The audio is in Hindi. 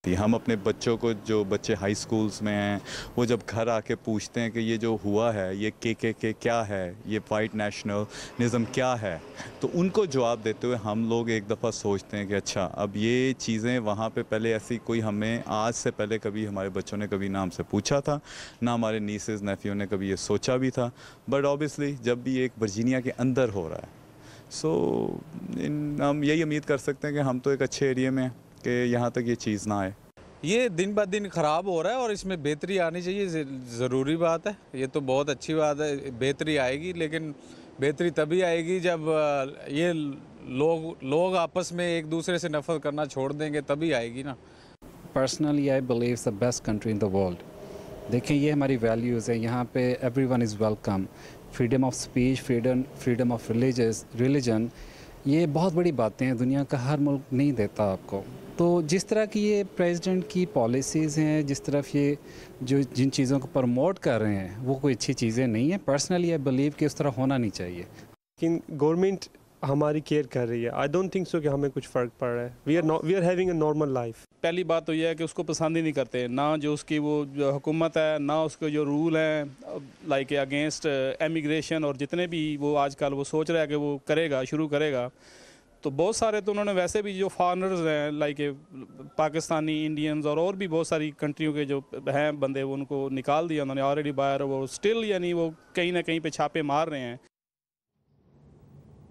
हम अपने बच्चों को, जो बच्चे हाई स्कूल्स में हैं, वो जब घर आके पूछते हैं कि ये जो हुआ है ये के क्या है, ये वाइट नेशनलिज्म क्या है, तो उनको जवाब देते हुए हम लोग एक दफ़ा सोचते हैं कि अच्छा, अब ये चीज़ें वहाँ पे पहले ऐसी कोई, हमें आज से पहले कभी हमारे बच्चों ने कभी ना हमसे पूछा था, ना हमारे नीसेस नेफ्यू ने कभी ये सोचा भी था। बट ऑब्वियसली जब भी एक वर्जीनिया के अंदर हो रहा है, हम यही उम्मीद कर सकते हैं कि हम तो एक अच्छे एरिया में हैं कि यहाँ तक ये चीज़ ना आए। ये दिन ब दिन ख़राब हो रहा है और इसमें बेहतरी आनी चाहिए, ज़रूरी बात है। ये तो बहुत अच्छी बात है, बेहतरी आएगी, लेकिन बेहतरी तभी आएगी जब ये लोग आपस में एक दूसरे से नफ़रत करना छोड़ देंगे, तभी आएगी ना। Personally I believe it's the best country in the world. देखें, ये हमारी वैल्यूज़ है, यहाँ पे everyone is welcome, freedom of speech, freedom of religion, ये बहुत बड़ी बातें हैं, दुनिया का हर मुल्क नहीं देता आपको। तो जिस तरह की ये प्रेसिडेंट की पॉलिसीज़ हैं, जिस तरफ ये जो जिन चीज़ों को प्रमोट कर रहे हैं, वो कोई अच्छी चीज़ें नहीं हैं। पर्सनली आई बिलीव कि उस तरह होना नहीं चाहिए। लेकिन गवर्नमेंट हमारी केयर कर रही है। आई डोंट थिंक सो कि हमें कुछ फ़र्क पड़ रहा है। We are having a normal life. पहली बात तो यह है कि उसको पसंद ही नहीं करते, ना जो उसकी वो जो हुकूमत है, ना उसके जो रूल हैं लाइक अगेंस्ट एमिग्रेशन, और जितने भी वो आजकल वो सोच रहा है कि वो करेगा, शुरू करेगा। तो बहुत सारे तो उन्होंने वैसे भी जो फॉरनर्स हैं लाइक पाकिस्तानी, इंडियंस और भी बहुत सारी कंट्रियों के जो हैं बंदे, वो उनको निकाल दिया उन्होंने ऑलरेडी बाहर। वो स्टिल यानी वो कहीं ना कहीं पे छापे मार रहे हैं।